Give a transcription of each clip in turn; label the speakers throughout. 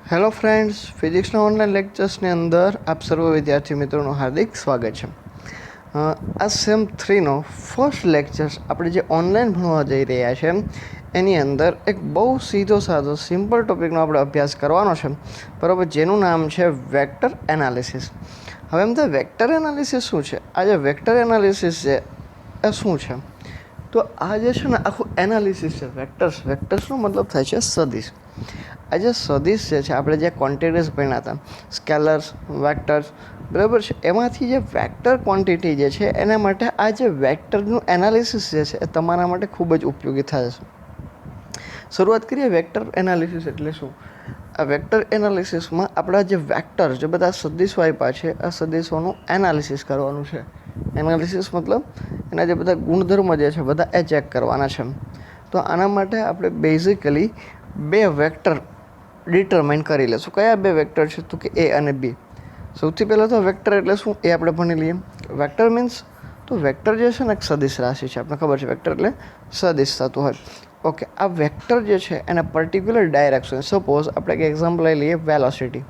Speaker 1: Hello friends, ફિઝિક્સના online લેક્ચર્સની અંદર આપ સર્વ વિદ્યાર્થી મિત્રોનું હાર્દિક સ્વાગત છે. આ સેમ 3નો ફર્સ્ટ લેક્ચર્સ આપણે જે ઓનલાઈન ભણવા જઈ રહ્યા છે એની અંદર એક બહુ સીધો સાધો સિમ્પલ ટોપિકનો આપણે અભ્યાસ કરવાનો છે, બરાબર, જેનું નામ છે વેક્ટર એનાલિસિસ. હવે એમ તો વેક્ટર એનાલિસિસ શું છે? આ જે વેક્ટર એનાલિસિસ છે એ શું છે? તો આ જે છે ને આખું એનાલિસિસ છે. વેક્ટર્સનો મતલબ થાય છે સદિશ. આ જે સદિશ જે છે આપણે જે ક્વોન્ટિટીઝ ભણ્યા હતા, સ્કેલર્સ, વેક્ટર્સ, બરાબર છે, એમાંથી જે વેક્ટર ક્વોન્ટિટી જે છે એના માટે આ જે વેક્ટરનું એનાલિસિસ જે છે એ તમારા માટે ખૂબ જ ઉપયોગી થાય છે. શરૂઆત કરીએ. વેક્ટર એનાલિસિસ એટલે શું? આ વેક્ટર એનાલિસિસમાં આપણા જે વેક્ટર, જે બધા સદિશો આપ્યા છે, આ સદિશોનું એનાલિસિસ કરવાનું છે. એનાલિસિસ મતલબ એના જે બધા ગુણધર્મ જે છે બધા એ ચેક કરવાના છે. તો આના માટે આપણે બેઝિકલી બે વેક્ટર ડિટરમાઇન કરી લેશું. કયા બે વેક્ટર છે? તો કે એ અને બી. સૌથી પહેલાં તો વેક્ટર એટલે શું એ આપણે ભણી લઈએ. વેક્ટર મીન્સ, તો વેક્ટર જે છે ને એક સદિશ રાશિ છે. આપણને ખબર છે વેક્ટર એટલે સદિશ થતું હોય. ઓકે, આ વેક્ટર જે છે એને પર્ટિક્યુલર ડાયરેક્શન, સપોઝ આપણે એક એક્ઝામ્પલ લઈ લઈએ, વેલોસિટી.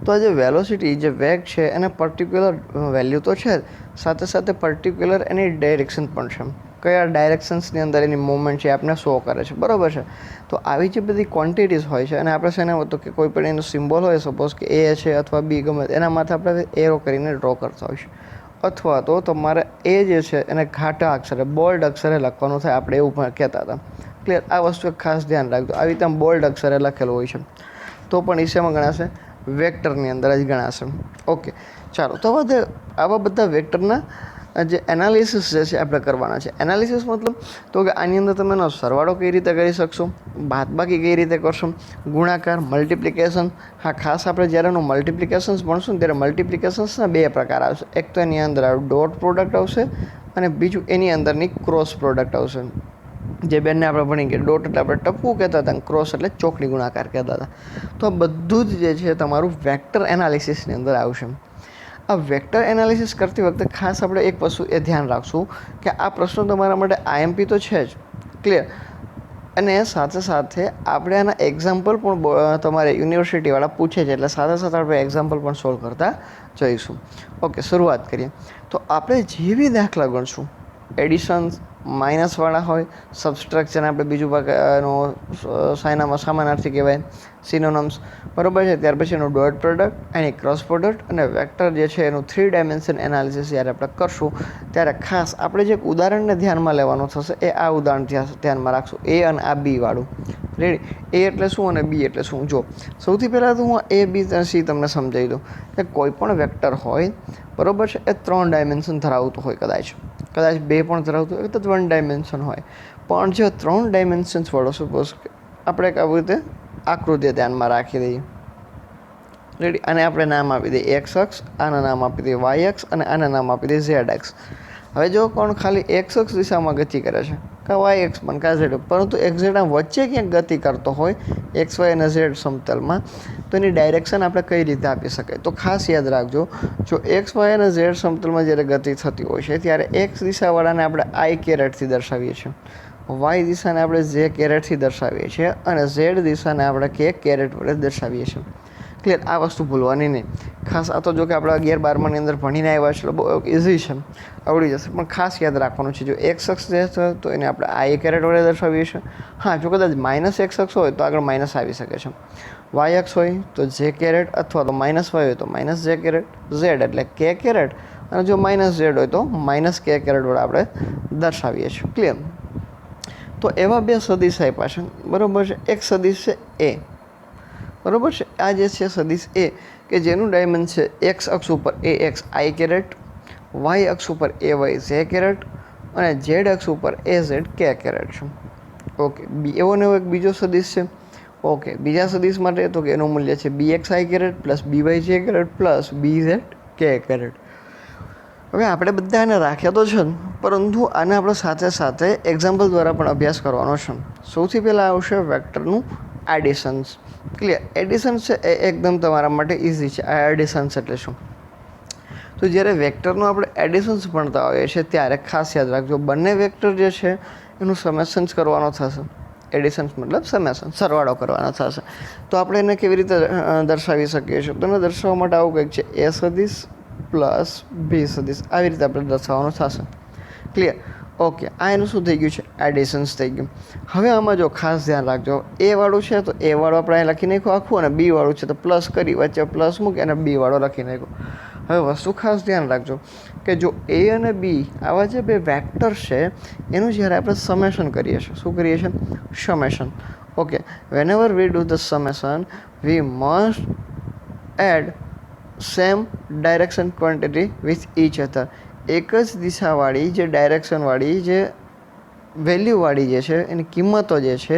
Speaker 1: તો આ જે વેલોસિટી, જે વેગ છે એને પર્ટિક્યુલર વેલ્યુ તો છે જ, સાથે સાથે પર્ટિક્યુલર એની ડાયરેક્શન પણ છે. કયા ડાયરેક્શન્સની અંદર એની મૂવમેન્ટ છે આપણે શો કરે છે, બરાબર છે. તો આવી જે બધી ક્વોન્ટિટીઝ હોય છે અને આપણે શેને તો કે કોઈ પણ એનો સિમ્બોલ હોય, સપોઝ કે એ છે અથવા બી, ગમે એના માથે આપણે એરો કરીને ડ્રો કરતા હોય છે. અથવા તો તમારે એ જે છે એને ઘાટા અક્ષરે, બોલ્ડ અક્ષરે લખવાનું થાય, આપણે એવું પણ કહેતા હતા. ક્લિયર? આ વસ્તુ એક ખાસ ધ્યાન રાખજો. આવી રીતે બોલ્ડ અક્ષરે લખેલું હોય છે તો પણ ઈસેમાં ગણાશે, વેક્ટરની અંદર જ ગણાશે. ઓકે, ચાલો. તો હવે આવા બધા વેક્ટરના જે એનાલિસિસ જે છે આપણે કરવાના છે. એનાલિસિસ મતલબ તો કે આની અંદર તમે એનો સરવાળો કઈ રીતે કરી શકશો, બાદબાકી કઈ રીતે કરશો, ગુણાકાર, મલ્ટિપ્લિકેશન. હા, ખાસ આપણે જ્યારે એનું મલ્ટિપ્લિકેશન્સ ભણશું ને ત્યારે મલ્ટિપ્લિકેશન્સના બે પ્રકાર આવશે. એક તો એની અંદર ડોટ પ્રોડક્ટ આવશે અને બીજું એની અંદરની ક્રોસ પ્રોડક્ટ આવશે. જે બેનને આપણે ભણી ગયા, ડોટ એટલે આપણે ટપકું કહેતા હતા, ક્રોસ એટલે ચોકડી ગુણાકાર કહેતા હતા. તો આ બધું જ જે છે તમારું વેક્ટર એનાલિસિસની અંદર આવશે. આ વેક્ટર એનાલિસિસ કરતી વખતે ખાસ આપણે એક વસ્તુ એ ધ્યાન રાખશું કે આ પ્રશ્નો તમારા માટે આઈએમપી તો છે જ, ક્લિયર, અને સાથે સાથે આપણે આના એક્ઝામ્પલ પણ તમારે યુનિવર્સિટીવાળા પૂછે છે, એટલે સાથે સાથે આપણે એક્ઝામ્પલ પણ સોલ્વ કરતા જઈશું. ઓકે, શરૂઆત કરીએ. તો આપણે જે બી દાખલા ગણશું, એડિશન્સ, માઇનસવાળા હોય, સબસ્ટ્રક્શન આપણે બીજું ભાગનો સાયનામાં સમાનાર્થી કહેવાય, સિનોનમ્સ, બરાબર છે. ત્યાર પછી એનું ડોટ પ્રોડક્ટ, એની ક્રોસ પ્રોડક્ટ અને વેક્ટર જે છે એનું 3 ડાયમેન્શન એનાલિસિસ જ્યારે આપણે કરશું ત્યારે ખાસ આપણે જે ઉદાહરણને ધ્યાનમાં લેવાનું થશે એ આ ઉદાહરણ ધ્યાનમાં રાખશું, એ અને આ બી વાળું. રેડી? એ એટલે શું અને બી એટલે શું? જો સૌથી પહેલાં તો હું એ, બી અને સી તમને સમજાવી દઉં કે કોઈ પણ વેક્ટર હોય, બરાબર છે, એ 3 ડાયમેન્શન ધરાવતું હોય, કદાચ 2 પણ ધરાવતું હોય, તો 1 ડાયમેન્શન હોય. પણ જે 3 ડાયમેન્શન્સ વાળો, સપોઝ આપણે એક આવી રીતે આકૃતિ ધ્યાનમાં રાખી દઈએ. રેડી? અને આપણે નામ આપી દઈએ એક્સ અક્ષ, આના નામ આપી દઈએ વાય અક્ષ અને આના નામ આપી દઈએ ઝેડ અક્ષ. હવે જો કોણ ખાલી એક્સ અક્ષ દિશામાં ગતિ કરે છે, કાં વાય એક્સ પણ કાં ઝેડ, પરંતુ એક્ઝેટ વચ્ચે ક્યાંક ગતિ કરતો હોય એક્સ વાય અને ઝેડ સમતલમાં, તો એની ડાયરેક્શન આપણે કઈ રીતે આપી શકાય? તો ખાસ યાદ રાખજો, જો એક્સ વાય અને ઝેડ સમતલમાં જ્યારે ગતિ થતી હોય છે ત્યારે એક્સ દિશાવાળાને આપણે આઈ કેરેટથી દર્શાવીએ છીએ, વાય દિશાને આપણે ઝે કેરેટથી દર્શાવીએ છીએ અને ઝેડ દિશાને આપણે કે કેરેટ વડે દર્શાવીએ છીએ. ક્લિયર? આ વસ્તુ ભૂલવાની નહીં. ખાસ આ તો જો કે આપણે 11-12ની અંદર ભણીને આવ્યા છે એટલે બહુ ઇઝી છે, આવડી જશે, પણ ખાસ યાદ રાખવાનું છે. જો એક્સ અક્ષ જે છે તો એને આપણે આઈ કેરેટ વડે દર્શાવીએ છીએ. હા, જો કદાચ માઇનસ એક્સ અક્ષ હોય તો આગળ માઇનસ આવી શકે છે. વાય અક્ષ હોય તો જે કેરેટ, અથવા તો માઇનસ વાય હોય તો માઇનસ જે કેરેટ, ઝેડ એટલે કે કેરેટ, અને જો માઇનસ ઝેડ હોય તો માઇનસ કે કેરેટ વડે આપણે દર્શાવીએ છીએ. ક્લિયર? તો એવા બે સદિશ આપ્યા છે, બરાબર છે. એક સદિશ છે એ, બરાબર છે. આ જે છે સદિશ એ કે જેનું ડાયમેન્શન છે એક્સ અક્ષ ઉપર એ એક્સ આઈ કેરેટ, વાય અક્ષ ઉપર એ વાય ઝે કેરેટ અને ઝેડ અક્ષ ઉપર એ ઝેડ કે કેરેટ છે. ઓકે, એવો ને એવો એક બીજો સદિશ છે. ઓકે, બીજા સદિશ માટે તો કે એનું મૂલ્ય છે B X I caret plus B Y J caret plus B Z K caret. હવે આપણે બધા એને રાખ્યા તો છે, પરંતુ આને આપણે સાથે સાથે એક્ઝામ્પલ દ્વારા પણ અભ્યાસ કરવાનો છે. સૌથી પહેલાં આવશે વેક્ટરનું એડિશન્સ. ક્લિયર? એડિશન્સ છે એ એકદમ તમારા માટે ઇઝી છે. આ એડિશન્સ એટલે શું? તો જ્યારે વેક્ટરનું આપણે એડિશન્સ ભણતા હોઈએ છીએ ત્યારે ખાસ યાદ રાખજો, બંને વેક્ટર જે છે એનું સમેશન્સ કરવાનો થશે. એડિશન્સ મતલબ સમેશન, સરવાળો કરવાનો થશે. તો આપણે એને કેવી રીતે દર્શાવી શકીએ છીએ? તો એને દર્શાવવા માટે આવું કંઈક છે, એ સદિશ પ્લસ બી સદિશ, આવી રીતે આપણે દર્શાવવાનું થશે. ક્લિયર? ઓકે, આ એનું શું થઈ ગયું છે? એડિશન્સ થઈ ગયું. હવે આમાં જો ખાસ ધ્યાન રાખજો, એ વાળું છે તો એ વાળું આપણે અહીં લખી નાખ્યું આખું, અને બી વાળું છે તો પ્લસ કરી વચ્ચે પ્લસ મૂકી અને બી વાળો લખી નાખ્યો. હવે વસ્તુ ખાસ ધ્યાન રાખજો કે જો એ અને બી આવા જે બે વેક્ટર છે એનું જ્યારે આપણે સમેશન કરીએ છીએ, શું કરીએ છીએ? Summation. Okay, whenever we do the summation we must add same direction quantity with each other. એક જ દિશાવાળી જે ડાયરેક્શનવાળી જે વેલ્યુવાળી જે છે એની કિંમતો જે છે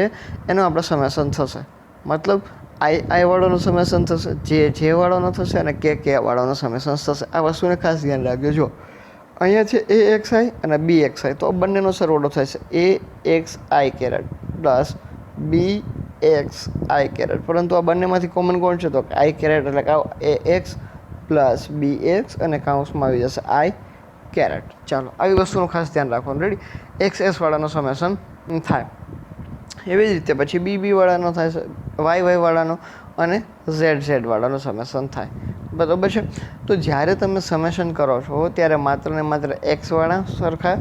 Speaker 1: એનું આપણે સમેશન થશે. મતલબ આઈ વાળોનું સમેશન થશે, જે વાળોનો થશે, અને કે વાળોનો સમેશન થશે. આ વસ્તુને ખાસ ધ્યાન રાખજો. જો અહીંયા છે એ એક્સ આઈ અને બી એક્સ આઈ, તો બંનેનો સરવાળો થશે એ x I caret plus B X I caret. પરંતુ આ બંનેમાંથી કોમન કોણ છે? તો આઈ કેરેટ, એટલે કે એ એક્સ પ્લસ બી એક્સ અને કાઉન્સમાં આવી જશે આઈ કેરેટ. ચાલો, આવી વસ્તુનું ખાસ ધ્યાન રાખવાનું. રેડી? એક્સ એસ વાળાનો સમેશન થાય. એવી જ રીતે પછી બી વાળાનો થાય છે, વાય વાળાનો, અને ઝેડ વાળાનો સમેશન થાય. બરાબર છે? તો જ્યારે તમે સમેશન કરો છો ત્યારે માત્ર ને માત્ર એક્સ વાળા સરખા,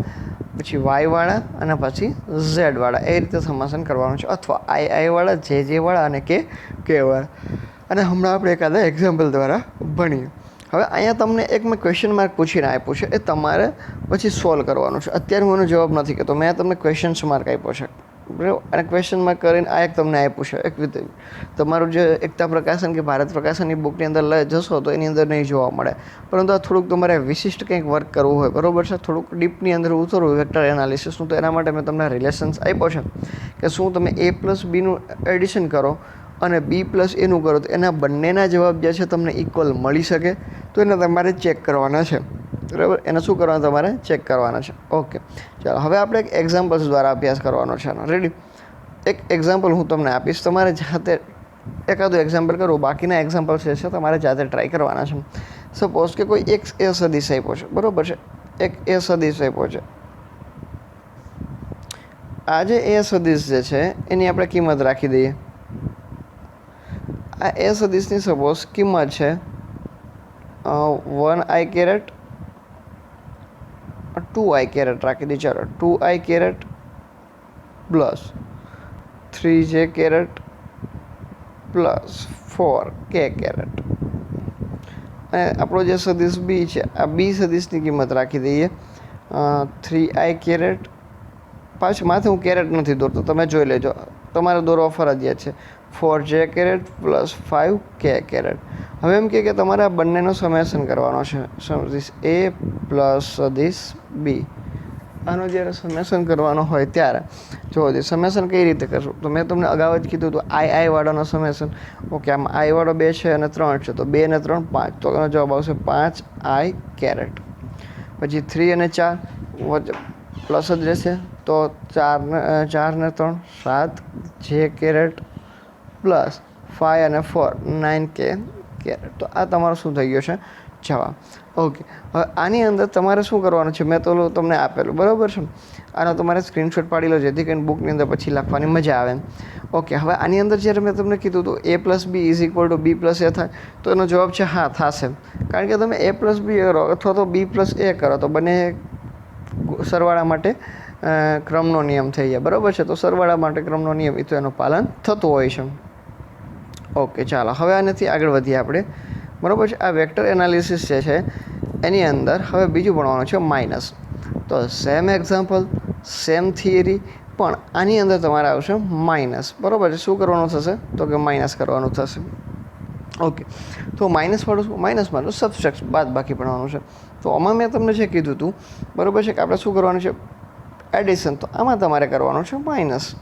Speaker 1: પછી વાય વાળા અને પછી ઝેડ વાળા, એ રીતે સમેશન કરવાનું છે. અથવા આઈ વાળા, જે વાળા અને કે વાળા. અને હમણાં આપણે એકાદા એક્ઝામ્પલ દ્વારા ભણીએ. હવે અહીંયા તમને એક મેં ક્વેશ્ચન માર્ક પૂછીને આપ્યું છે, એ તમારે પછી સોલ્વ કરવાનું છે. અત્યારે હું એનો જવાબ નથી કહેતો, મેં તમને ક્વેશ્ચન્સ માર્ક આપ્યો છે, બરાબર? અને ક્વેશ્ચન માર્ક કરીને આ એક તમને આપ્યું છે. એક રીતે તમારું જે એકતા પ્રકાશન કે ભારત પ્રકાશનની બુકની અંદર લઈ જશો તો એની અંદર નહીં જોવા મળે. પરંતુ આ થોડુંક તમારે વિશિષ્ટ કંઈક વર્ક કરવું હોય, બરાબર છે, થોડુંક ડીપની અંદર ઉતરવું વેક્ટર એનાલિસિસનું, તો એના માટે મેં તમને રિલેશન્સ આપ્યો છે કે શું તમે એ પ્લસ બીનું એડિશન કરો અને બી પ્લસ એનું કરો તો એના બંનેના જવાબ જે છે તમને ઇક્વલ મળી શકે. તો એને તમારે ચેક કરવાના છે, બરાબર? એને શું કરવાના? તમારે ચેક કરવાના છે. ઓકે, ચાલો હવે આપણે એક એક્ઝામ્પલ્સ દ્વારા અભ્યાસ કરવાનો છે. રેડી? એક એક્ઝામ્પલ હું તમને આપીશ, તમારે જાતે એકાદું એક્ઝામ્પલ કરું, બાકીના એક્ઝામ્પલ જે છે તમારે જાતે ટ્રાય કરવાના છે. સપોઝ કે કોઈ એક એ સદિશ આપ્યો છે, બરાબર છે? એક એ સદિશ આપ્યો છે. આ જે એ સદિશ જે છે એની આપણે કિંમત રાખી દઈએ. આ એ સદિશની સપોઝ કિંમત છે 1i કેરેટ 2i કેરેટ રાખી દઈએ. ચાલો, 2i caret plus 3j caret plus 4k caret. અને આપણો જે સદિશ બી છે, આ બી સદિશની કિંમત રાખી દઈએ 3i કેરેટ. પાછું માથે હું કેરેટ નથી દોરતો, તમે જોઈ લેજો, તમારે દોરવા ફરજિયાત છે. 4j caret plus 5k caret. હવે એમ કે તમારે આ બંનેનો સમેશન કરવાનો છે, સદિશ એ પ્લસ સદિશ બી. આનો જ્યારે સમેશન કરવાનો હોય ત્યારે જો સમેશન કઈ રીતે કરશું? તો મેં તમને અગાઉ જ કીધું હતું, આઈ વાળાનો સમેશન. ઓકે, આમાં આઈ વાળો 2 છે અને 3 છે, તો 2 ને 3 5, તો એનો જવાબ આવશે 5i કેરેટ. પછી 3 અને 4 પ્લસ જ રહેશે, તો 4 ને 3 7j કેરેટ પ્લસ 5 અને 4 9k કેરેટ. તો આ તમારો શું થઈ ગયો છે? જવાબ. ઓકે, હવે આની અંદર તમારે શું કરવાનું છે? મેં તો તમને આપેલું, બરાબર છે? આનો તમારે સ્ક્રીનશોટ પાડી લો, જેથી કરીને બુકની અંદર પછી લખવાની મજા આવે. ઓકે, હવે આની અંદર જ્યારે મેં તમને કીધું હતું A plus B is equal to B plus A થાય, તો એનો જવાબ છે હા, થશે. કારણ કે તમે એ પ્લસ બી કરો અથવા તો બી પ્લસ એ કરો તો બંને સરવાળા માટે ક્રમનો નિયમ થઈ જાય, બરાબર છે? તો સરવાળા માટે ક્રમનો નિયમ એ તો એનું પાલન થતું હોય છે. ઓકે, ચાલો હવે આનાથી આગળ વધીએ આપણે, બરાબર છે? આ વેક્ટર એનાલિસિસ જે છે એની અંદર હવે બીજું ભણવાનું છે માઇનસ. તો સેમ એક્ઝામ્પલ, સેમ થિયરી, પણ આની અંદર તમારે આવશે માઇનસ, બરાબર છે? શું કરવાનું થશે? તો કે માઇનસ કરવાનું થશે. ઓકે, તો માઇનસ વાળું શું? માઇનસમાં સબસ્ટ્રેક્શન, બાદ બાકી ભણવાનું છે. તો આમાં મેં તમને જે કીધું હતું, બરાબર છે, કે આપણે શું કરવાનું છે? એડિશન. તો આમાં તમારે કરવાનું છે માઇનસ.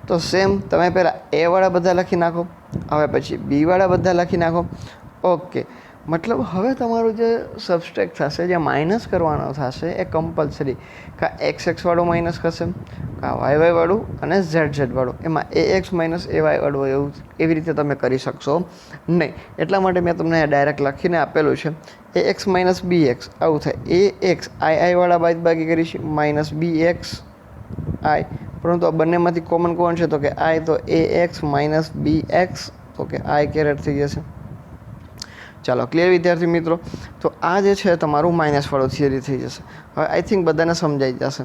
Speaker 1: તો સેમ તમે પહેલાં એ વાળા બધા લખી નાખો, હવે પછી બી વાળા બધા લખી નાખો. ઓકે, મતલબ હવે તમારું જે સબસ્ટ્રેક્ટ થશે, જે માઇનસ કરવાનો થશે એ કમ્પલસરી કાં એક્સ વાળું માઇનસ થશે, કાં વાય વાળું અને ઝેડ વાળું. એમાં એ એક્સ માઇનસ એ વાય વાળું એવું એવી રીતે તમે કરી શકશો નહીં. એટલા માટે મેં તમને ડાયરેક્ટ લખીને આપેલું છે એ એક્સ માઇનસ બી એક્સ, આવું થાય. એ એક્સ આઈ વાળા બાદ બાકી કરીશ, માઇનસ બી એક્સ આઈ પરંતુ આ બંનેમાંથી કોમન કોણ છે? તો કે આઈ, તો એ એક્સ માઇનસ બી એક્સ, તો કે આઈ કેરેટ થઈ જશે. ચાલો ક્લિયર વિદ્યાર્થી મિત્રો. તો આ જે છે તમારું માઇનસવાળો થિયરી થઈ જશે. હવે આઈ થિંક બધાને સમજાઈ જશે.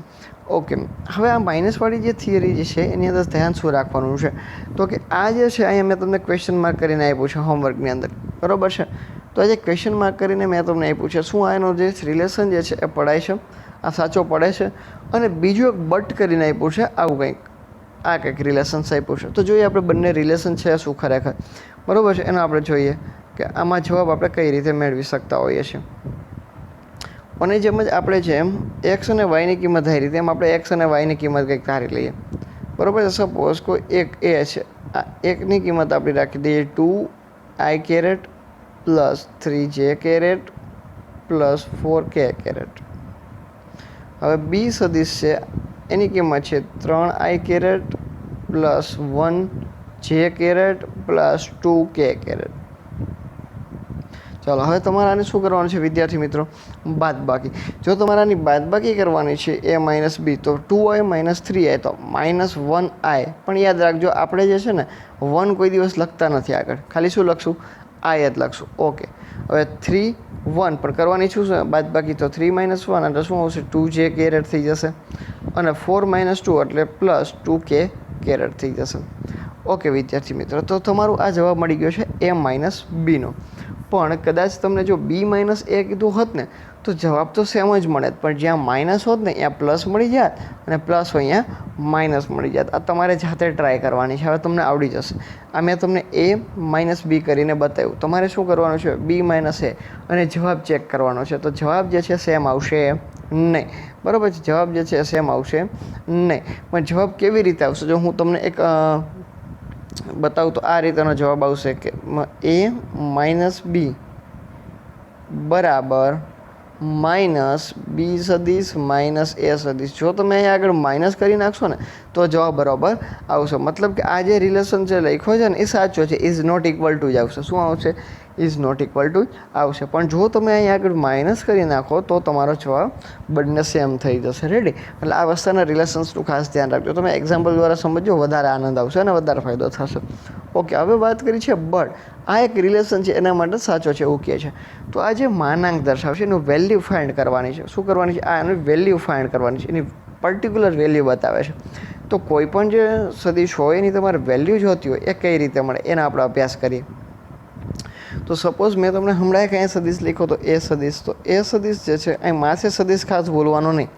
Speaker 1: ઓકે, હવે આ માઇનસવાળી જે થિયરી જે છે એની અંદર ધ્યાન શું રાખવાનું છે? તો કે આ જે છે અહીંયા મેં તમને ક્વેશ્ચન માર્ક કરીને આપ્યું છે હોમવર્કની અંદર, બરાબર છે. તો આ જે ક્વેશ્ચન માર્ક કરીને મેં તમને આપ્યું છે, શું આનો જે રિલેશન જે છે એ પડાય છે, આ સાચો પડે છે. અને બીજું એક બટ કરીને આપ્યું છે આવું કંઈક, આ કંઈક રિલેશન્સ આપ્યું છે. તો જોઈએ આપણે બંને રિલેશન છે શું ખરેખર, બરાબર છે. એનો આપણે જોઈએ કે આમાં જવાબ આપણે કઈ રીતે મેળવી શકતા હોઈએ છીએ. અને જેમ જ આપણે જેમ એક્સ અને વાયની કિંમત ધારી તેમ આપણે એક્સ અને વાયની કિંમત કંઈક ધારી લઈએ, બરાબર છે. સપોઝ કોઈ એક એ છે, આ એકની કિંમત આપણે રાખી દઈએ 2i caret plus 3j caret plus 4k caret. હવે બી સદિશ છે એની કિંમત છે 3i caret plus 1j caret plus 2k caret. ચાલો હવે તમારે આને શું કરવાનું છે વિદ્યાર્થી મિત્રો? બાદબાકી. જો તમારે આની બાદબાકી કરવાની છે એ માઇનસ બી, તો 2i માઇનસ 3i, તો માઇનસ 1i. પણ યાદ રાખજો આપણે જે છે ને 1 કોઈ દિવસ લખતા નથી આગળ, ખાલી શું લખશું? i જ લખશું. ઓકે, હવે 3 1 પણ કરવાની શું છે બાદબાકી? તો 3 માઇનસ 1 એટલે શું આવશે? 2j કેરેટ થઈ જશે. અને 4 માઇનસ 2 એટલે પ્લસ 2k કેરેટ થઈ જશે. ઓકે વિદ્યાર્થી મિત્રો, તો તમારું આ જવાબ મળી ગયો છે એ માઇનસ બીનો. પણ કદાચ તમને જો બી માઇનસ એ કીધું હોત ને તો જવાબ તો સેમ જ મળે, પણ જ્યાં માઇનસ હોત ને ત્યાં પ્લસ મળી જાત અને પ્લસ હોય અહીંયા માઇનસ મળી જાત. આ તમારે જાતે ટ્રાય કરવાની છે, હવે તમને આવડી જશે. આ મેં તમને એ માઇનસ બી કરીને બતાવ્યું. તમારે શું કરવાનું છે? બી માઇનસ એ અને જવાબ ચેક કરવાનો છે. તો જવાબ જે છે સેમ આવશે નહીં, બરાબર છે. જવાબ જે છે સેમ આવશે નહીં. પણ જવાબ કેવી રીતે આવશે? જો હું તમને એક બતાવું તો આ રીતેનો જવાબ આવશે કે એ માઇનસ બી બરાબર માઇનસ બી સદિશ માઇનસ એ સદિશ. જો તમે અહીંયા આગળ માઇનસ કરી નાખશો ને તો જવાબ બરાબર આવશે. મતલબ કે આ જે રિલેશન છે લખ્યો છે ને એ સાચો છે, ઇઝ નોટ ઇક્વલ ટુ જ આવશે. શું આવશે? ઇઝ નોટ ઇક્વલ ટુ આવશે. પણ જો તમે અહીંયા આગળ માઇનસ કરી નાખો તો તમારો જવાબ બંને સેમ થઈ જશે. રેડી? એટલે આ વસ્તુના રિલેશન્સનું ખાસ ધ્યાન રાખજો. તમે એક્ઝામ્પલ દ્વારા સમજો, વધારે આનંદ આવશે અને વધારે ફાયદો થશે. ઓકે, હવે વાત કરી છે બટ. આ એક રિલેશન છે એના માટે સાચો છે એવું કહે છે. તો આ જે માનાંક દર્શાવશે એનું વેલ્યુ ફાઇન્ડ કરવાની છે. શું કરવાની છે? આ એનું વેલ્યુ ફાઇન્ડ કરવાની છે, એની પર્ટિક્યુલર વેલ્યુ બતાવે છે. તો કોઈ પણ જે સદિશ હોય એની તમારે વેલ્યુ જોતી હોય એ કઈ રીતે મળે એનો આપણે અભ્યાસ કરીએ. તો સપોઝ મેં તમને હમણાં કંઈ સદિશ લખ્યો તો એ સદિશ, તો એ સદિશ જે છે અહીં માસે સદિશ ખાસ બોલવાનો નહીં,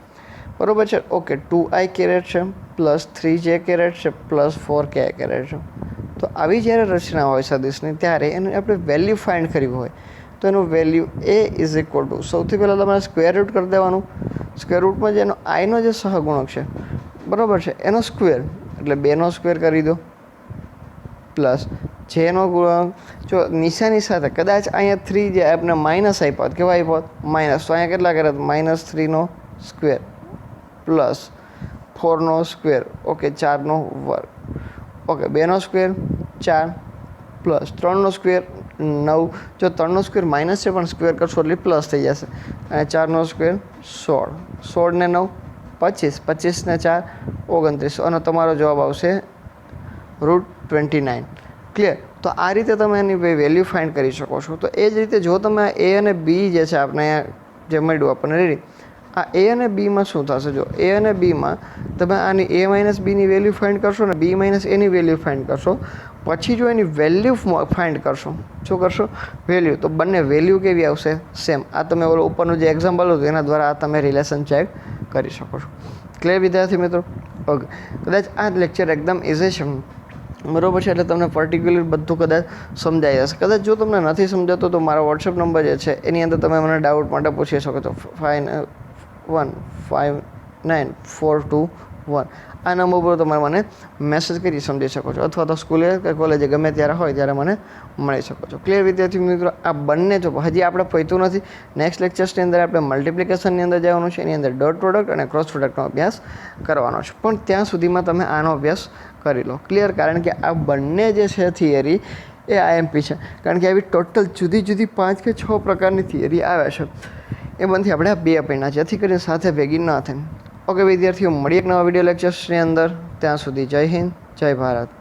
Speaker 1: બરાબર છે. ઓકે, 2i કેરેટ છે પ્લસ 3j કેરેટ છે પ્લસ 4k કેરેટ છે. તો આવી જ્યારે રચના હોય સદિશની ત્યારે એને આપણે વેલ્યુ ફાઇન્ડ કરવી હોય તો એનું value A is equal two, સૌથી પહેલાં તમારે સ્ક્વેર રૂટ કરી દેવાનું. સ્ક્વેર રૂટમાં જે એનો આઈનો જે સહગુણક છે, બરાબર છે, એનો સ્ક્વેર એટલે 2નો સ્ક્વેર કરી દો પ્લસ જેનો ગુણાંક જો નિશાની સાથે કદાચ અહીંયા 3 જે આપણે માઇનસ આપ્યા કેવા આપ્યા માઇનસ, તો અહીંયા કેટલા કર્યા? માઇનસ 3નો સ્ક્વેર પ્લસ 4નો સ્ક્વેર, ઓકે 4નો વર્ગ, ઓકે 2નો સ્ક્વેર 4 પ્લસ 3નો સ્ક્વેર 9. જો 3નો સ્ક્વેર માઇનસ છે પણ સ્ક્વેર કરશો એટલે પ્લસ થઈ જશે. અને 4નો સ્ક્વેર 16, 16 ને 9 25, 25 ને 4 29. અને તમારો જવાબ આવશે √29. ક્લિયર? તો આ રીતે તમે એની વેલ્યુ ફાઇન્ડ કરી શકો છો. તો એ જ રીતે જો તમે એ અને બી જે છે આપણે જે મળ્યું આપણને, રેડી? આ એ અને બીમાં શું થશે? જો એ અને બીમાં તમે આની એ માઇનસ બીની વેલ્યુ ફાઇન્ડ કરશો ને બી માઇનસ એની વેલ્યુ ફાઇન્ડ કરશો, પછી જો એની વેલ્યુ ફાઇન્ડ કરશો, શું કરશો? વેલ્યુ. તો બંને વેલ્યુ કેવી આવશે? સેમ. આ તમે ઓલો ઉપરનું જે એક્ઝામ્પલ હતું એના દ્વારા આ તમે રિલેશન ચેક કરી શકો છો. ક્લિયર વિદ્યાર્થી મિત્રો? ઓકે, કદાચ આ લેક્ચર એકદમ ઇઝી છે, બરાબર છે, એટલે તમને પર્ટિક્યુલર બધું કદાચ સમજાઈ જશે. કદાચ જો તમને નથી સમજાતો તો મારો વોટ્સએપ નંબર જે છે એની અંદર તમે મને ડાઉટ માટે પૂછી શકો છો. 515942 1 આ નંબર પર તમારે મને મેસેજ કરી સમજી શકો છો, અથવા તો સ્કૂલે કે કોલેજે ગમે ત્યારે હોય ત્યારે મને મળી શકો છો. ક્લિયર વિદ્યાર્થી મિત્રો? આ બંને જો હજી આપણે પહોંચ્યું નથી. નેક્સ્ટ લેક્ચર્સની અંદર આપણે મલ્ટિપ્લિકેશનની અંદર જવાનું છે, એની અંદર ડોટ પ્રોડક્ટ અને ક્રોસ પ્રોડક્ટનો અભ્યાસ કરવાનો છે. પણ ત્યાં સુધીમાં તમે આનો અભ્યાસ કરી લો. ક્લિયર? કારણ કે આ બંને જે છે થિયરી એ આઈએમપી છે, કારણ કે આવી ટોટલ જુદી જુદી 5 કે 6 પ્રકારની થિયરી આવે છે. એમાંથી આપણે આ 2 આપીના જેથી કરીને સાથે ભેગી ન થાય. ઓકે વિદ્યાર્થીઓ, મળીએ એક નવા વિડીયો લેક્ચર્સની અંદર. ત્યાં સુધી જય હિન્દ, જય ભારત.